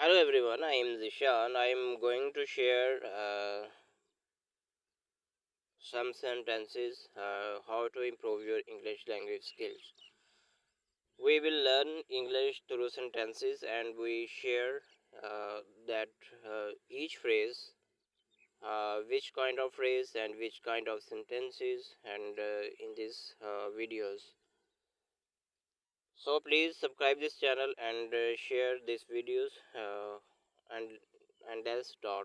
Hello everyone, I am Zeeshan. I am going to share some sentences how to improve your English language skills. We will learn English through sentences and we share that each phrase, which kind of phrase and which kind of sentences and in these videos. So please subscribe this channel and share these videos and else dot.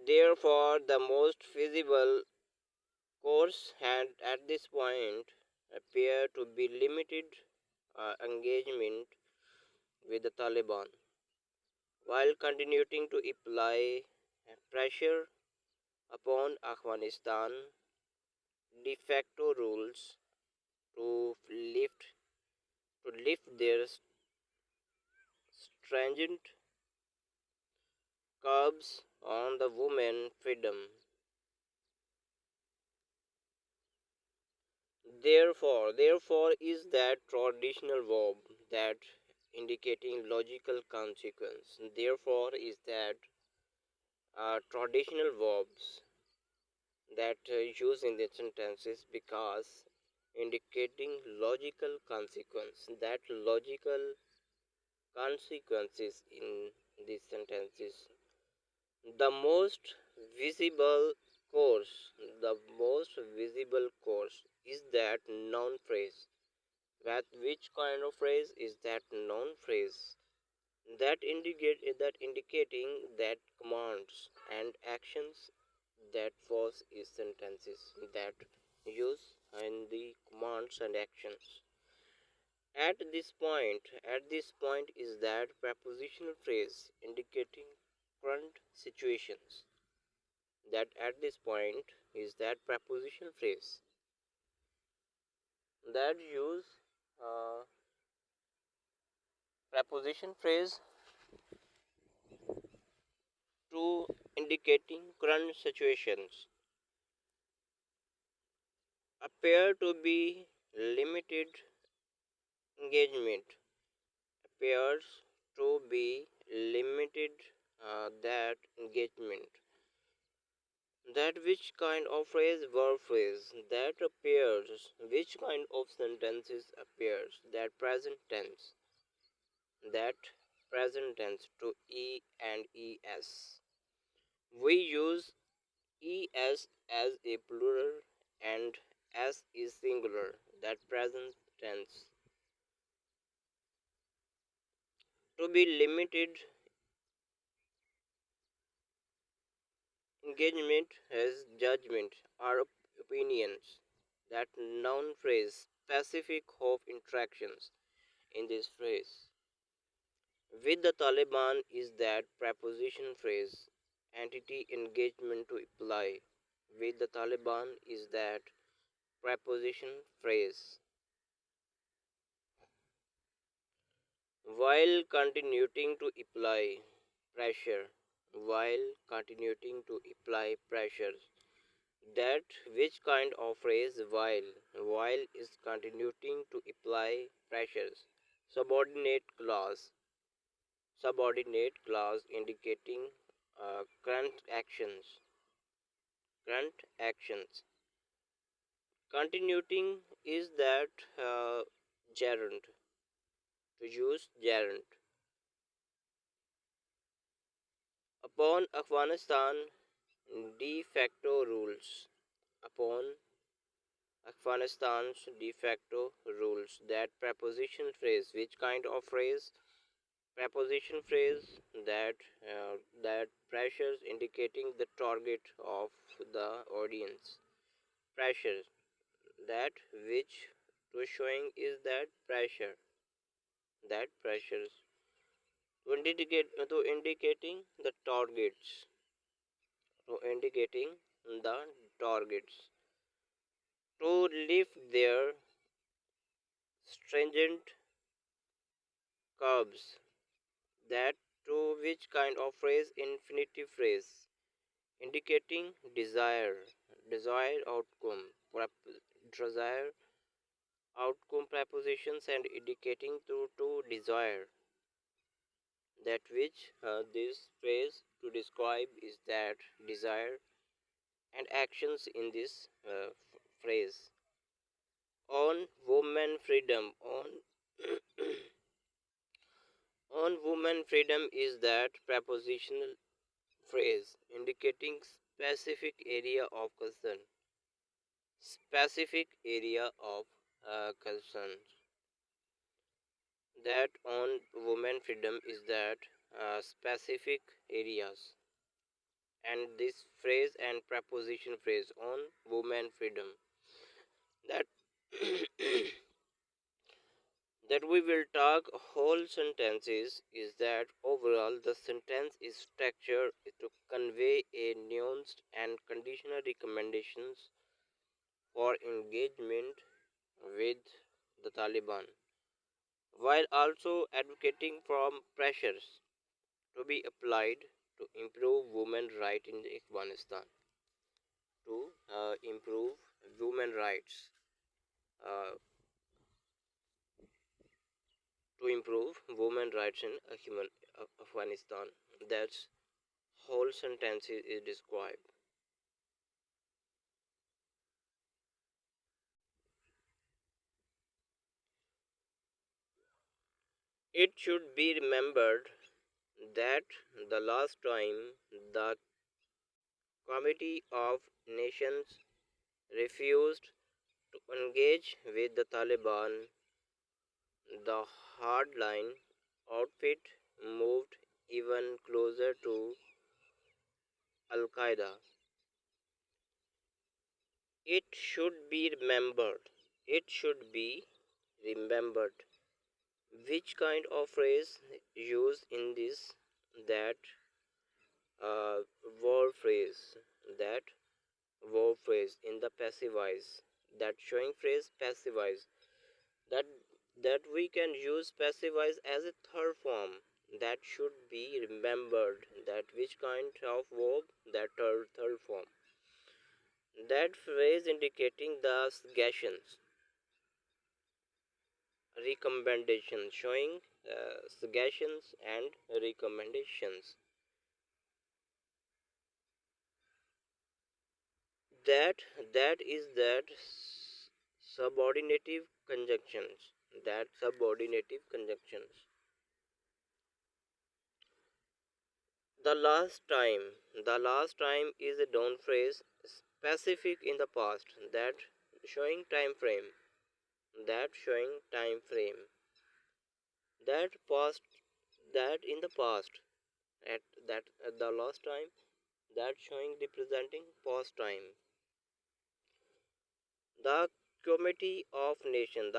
Therefore, the most feasible course had at this point appear to be limited engagement with the Taliban, while continuing to apply pressure upon Afghanistan de facto rules to lift their stringent curbs on the women freedom. Therefore is that traditional verb that indicating logical consequence. Therefore is that traditional verbs that used in the sentences because indicating logical consequence. That logical consequences in these sentences. The most visible the most visible course is that noun phrase. Which kind of phrase is that noun phrase? That indicating that commands and actions that was is sentences that use in the commands and actions. At this point is that prepositional phrase indicating current situations. That at this point is that prepositional phrase that use uh, preposition phrase to indicating current situations appear to be limited engagement appears to be limited that engagement. That which kind of phrase verb phrase that appears, which kind of sentences appears, that present tense to e and es. We use es as a plural and s is singular. That present tense to be limited engagement has judgment or opinions. That noun phrase specific of interactions in this phrase with the Taliban is that preposition phrase entity engagement to apply. With the Taliban is that preposition phrase while continuing to apply pressure. While continuing to apply pressures. That which kind of phrase while is continuing to apply pressures. Subordinate clause indicating current actions. Continuing is that gerund, to use gerund upon Afghanistan de facto rules. Upon Afghanistan's de facto rules. That preposition phrase. Which kind of phrase? Preposition phrase that pressures indicating the target of the audience. Pressure. That which to showing is that pressure. That pressures to indicating the targets. To indicating the targets. To lift their stringent curbs. That to which kind of phrase? Infinitive phrase indicating desired outcome. Desired outcome prepositions and indicating to desire. That which this phrase to describe is that desire and actions in this phrase. On woman freedom, on woman freedom is that prepositional phrase indicating specific area of concern. Specific area of concern. That on women freedom is that specific areas, and this phrase and preposition phrase on women freedom, that that we will talk whole sentences is that overall the sentence is structured to convey a nuanced and conditional recommendations for engagement with the Taliban, while also advocating for pressures to be applied to improve women's rights in Afghanistan, to improve women rights, uh, to improve women rights in Afghanistan. That's whole sentence is described. It should be remembered that the last time the Committee of Nations refused to engage with the Taliban, the hardline outfit moved even closer to Al Qaeda. It should be remembered. It should be remembered. Which kind of phrase used in this? That uh, verb phrase. That verb phrase in the passivize. That showing phrase passivize. That we can use passivize as a third form. That should be remembered. That which kind of verb? That third form. That phrase indicating the suggestions, recommendations, showing suggestions and recommendations. That is that subordinative conjunctions. That subordinative conjunctions. The last time is a down phrase specific in the past. That showing time frame. That showing time frame. That past. That in the past. At the last time. That showing representing past time. The Committee of Nations,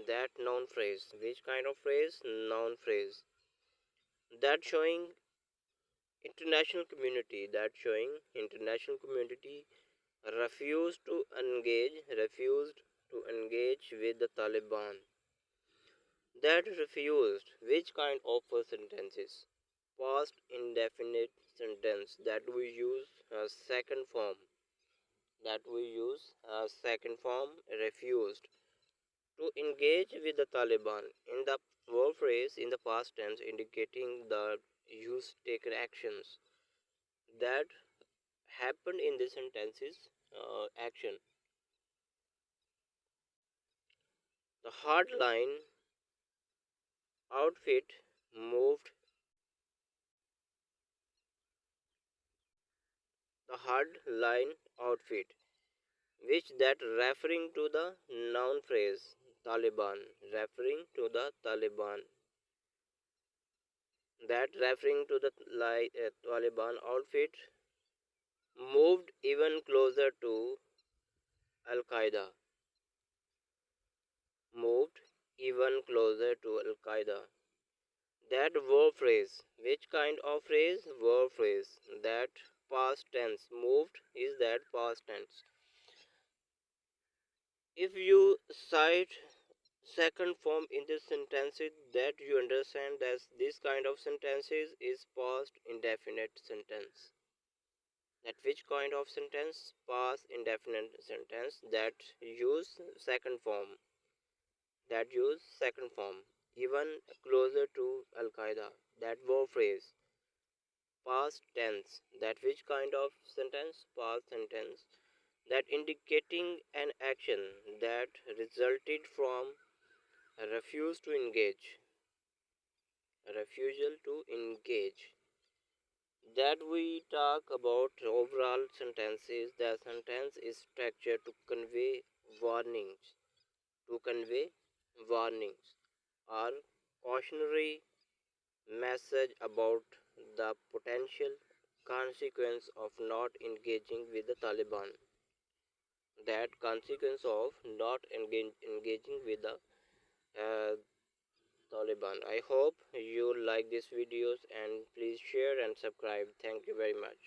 that noun phrase. Which kind of phrase? Noun phrase. That showing international community. That showing international community refused to engage with the Taliban. That refused. Which kind of sentences? Past indefinite sentence. That we use a second form. Refused to engage with the Taliban in the verb phrase in the past tense indicating the used taken actions that happened in the sentences action. The hardline outfit moved the hardline outfit which that referring to the noun phrase Taliban that referring to the Taliban outfit moved even closer to Al Qaeda. Moved even closer to Al Qaeda. That verb phrase. Which kind of phrase? Verb phrase. That past tense. Moved is that past tense. If you cite second form in this sentences, that you understand that this kind of sentences is past indefinite sentence. That which kind of sentence? Past indefinite sentence that use second form. That use second form. Even closer to Al Qaeda. That verb phrase. Past tense. That which kind of sentence? Past sentence that indicating an action that resulted from a refuse to engage. A refusal to engage. That we talk about overall sentences. The sentence is structured to convey warnings, to convey warnings or cautionary message about the potential consequence of not engaging with the Taliban. That consequence of not engaging with the Taliban. I hope you like these videos and please share and subscribe. Thank you very much.